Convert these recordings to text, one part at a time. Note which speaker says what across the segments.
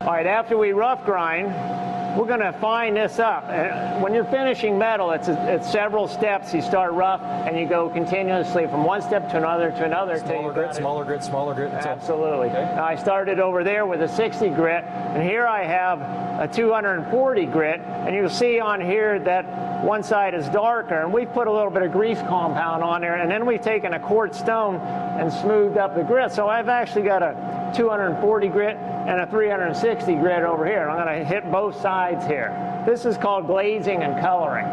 Speaker 1: All right, after we rough grind, we're going to fine this up. When you're finishing metal, it's several steps. You start rough and you go continuously from one step to another to another.
Speaker 2: Smaller grit, smaller grit, smaller grit.
Speaker 1: Absolutely.
Speaker 2: Okay.
Speaker 1: Now, I started over there with a 60 grit, and here I have a 240 grit, and you'll see on here that one side is darker, and we've put a little bit of grease compound on there, and then we've taken a quartz stone and smoothed up the grit. So I've actually got a 240 grit and a 360 grit over here. I'm going to hit both sides here. This is called glazing and coloring.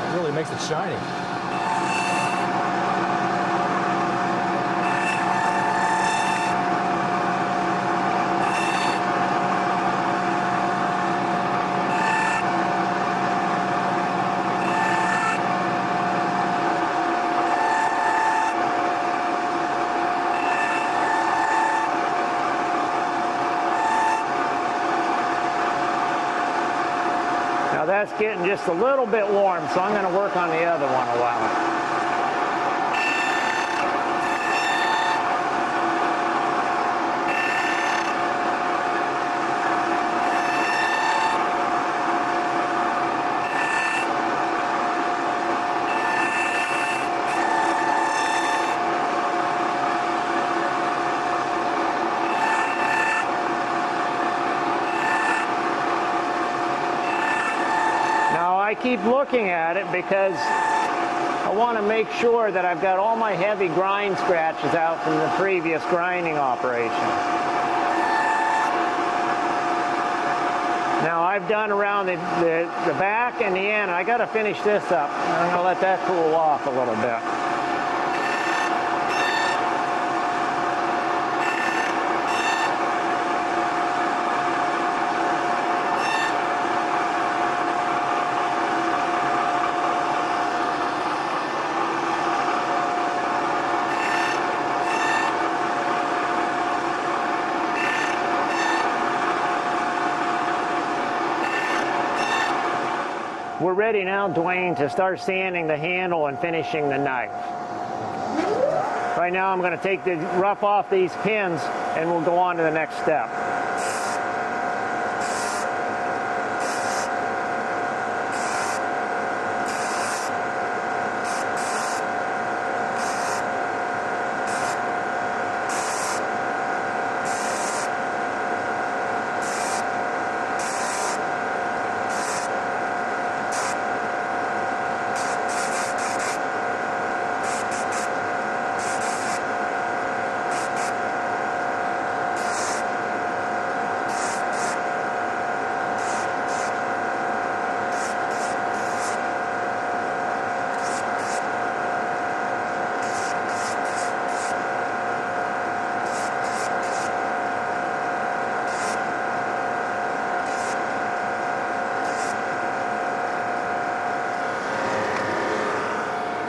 Speaker 2: It really makes it shiny.
Speaker 1: Now that's getting just a little bit warm, so I'm going to work on the other one a while. I keep looking at it because I want to make sure that I've got all my heavy grind scratches out from the previous grinding operation. Now I've done around the back and the end. I got to finish this up. I'm going to let that cool off a little bit. We're ready now, Dwayne, to start sanding the handle and finishing the knife. Right now I'm going to take the rough off these pins and we'll go on to the next step.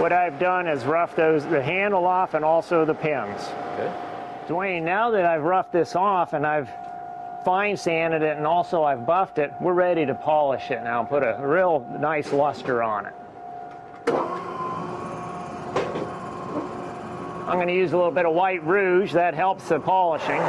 Speaker 1: What I've done is rough the handle off and also the pins.
Speaker 2: Okay.
Speaker 1: Dwayne, now that I've roughed this off and I've fine sanded it and also I've buffed it, we're ready to polish it now and put a real nice luster on it. I'm going to use a little bit of white rouge. That helps the polishing.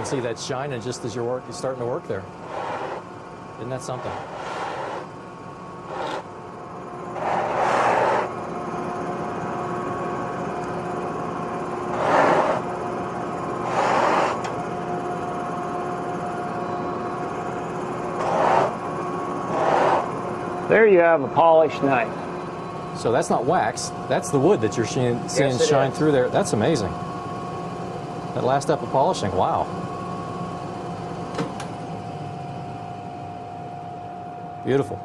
Speaker 2: See that shining just as you're starting to work there. Isn't that something?
Speaker 1: There you have a polished knife.
Speaker 2: So that's not wax. That's the wood that you're seeing shine through there. That's amazing. That last step of polishing, wow. Beautiful.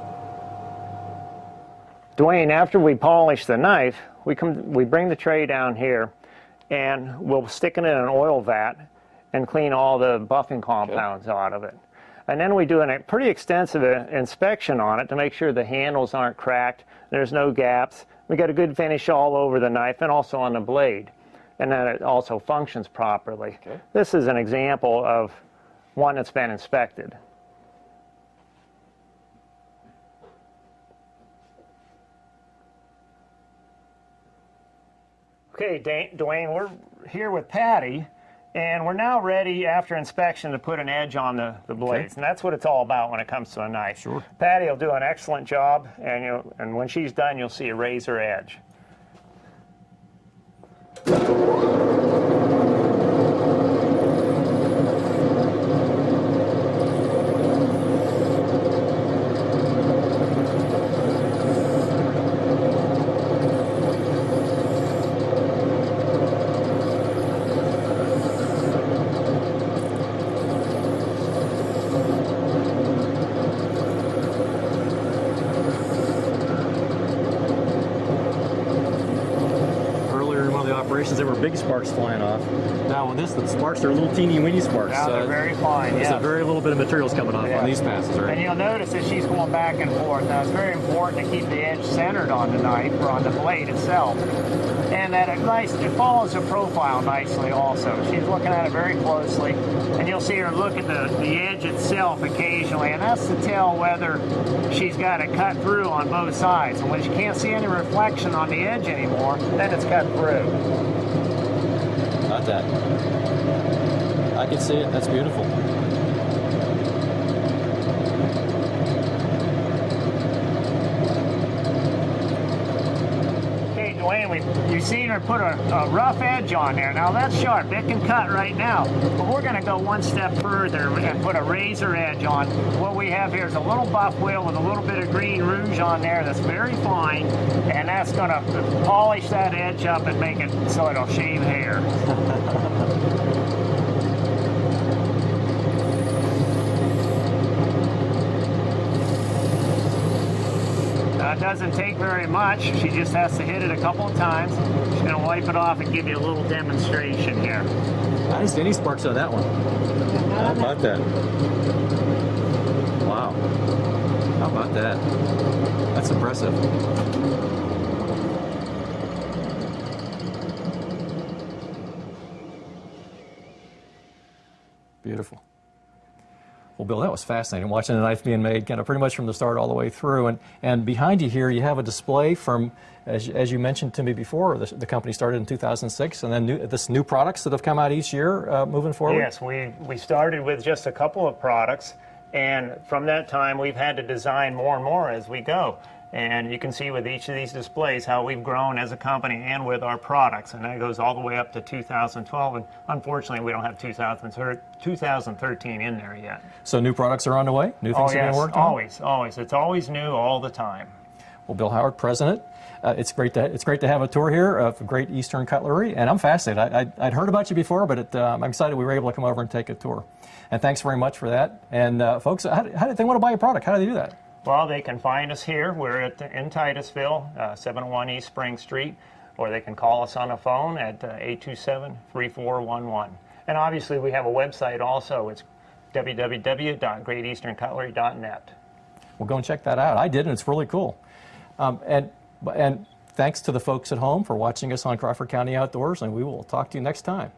Speaker 1: Dwayne, after we polish the knife, we bring the tray down here and we'll stick it in an oil vat and clean all the buffing compounds out of it. And then we do a pretty extensive inspection on it to make sure the handles aren't cracked, there's no gaps. We get a good finish all over the knife and also on the blade. And then it also functions properly.
Speaker 2: Okay.
Speaker 1: This is an example of one that's been inspected. Okay, Dwayne, we're here with Patty, and we're now ready after inspection to put an edge on the blades.
Speaker 2: Okay.
Speaker 1: And that's what it's all about when it comes to a knife.
Speaker 2: Sure.
Speaker 1: Patty will do an excellent job, and when she's done, you'll see a razor edge.
Speaker 2: Operations, there were big sparks flying off. Now on this, the sparks are little teeny weeny sparks.
Speaker 1: Now they're very fine,
Speaker 2: There's a very little bit of materials coming off on these passes, right?
Speaker 1: And you'll notice that she's going back and forth. Now it's very important to keep the edge centered on the knife or on the blade itself. And that it follows the profile nicely also. She's looking at it very closely. And you'll see her look at the edge itself occasionally. And that's to tell whether she's got it cut through on both sides. And when she can't see any reflection on the edge anymore, then it's cut through.
Speaker 2: Not that. I can see it. That's beautiful.
Speaker 1: Okay, Dwayne, you've seen her put a rough edge on there. Now that's sharp. It can cut right now. But we're going to go one step further and put a razor edge on. What we have here is a little buff wheel with a little bit of green rouge on there that's very fine. And that's going to polish that edge up and make it so it'll shave hair. It doesn't take very much. She just has to hit it a couple of times. She's going to wipe it off and give you a little demonstration here.
Speaker 2: I didn't see any sparks on that one. How about that? Wow. How about that? That's impressive. Beautiful. Well, Bill, that was fascinating, watching the knife being made kind of pretty much from the start all the way through. And behind you here, you have a display from, as you mentioned to me before, the company started in 2006, and then this new products that have come out each year moving forward?
Speaker 1: Yes, we started with just a couple of products, and from that time, we've had to design more and more as we go. And you can see with each of these displays how we've grown as a company and with our products. And that goes all the way up to 2012. And unfortunately, we don't have 2013 in there yet.
Speaker 2: So new products are on the way? New things are being worked on?
Speaker 1: Always. It's always new all the time.
Speaker 2: Well, Bill Howard, President, it's great to have a tour here of Great Eastern Cutlery. And I'm fascinated. I'd heard about you before, but I'm excited we were able to come over and take a tour. And thanks very much for that. And folks, how do they want to buy a product? How do they do that?
Speaker 1: Well, they can find us here. We're in Titusville, 701 East Spring Street, or they can call us on the phone at 827-3411. And obviously, we have a website also. It's www.greateasterncutlery.net.
Speaker 2: Well, go and check that out. I did, and it's really cool. And thanks to the folks at home for watching us on Crawford County Outdoors, and we will talk to you next time.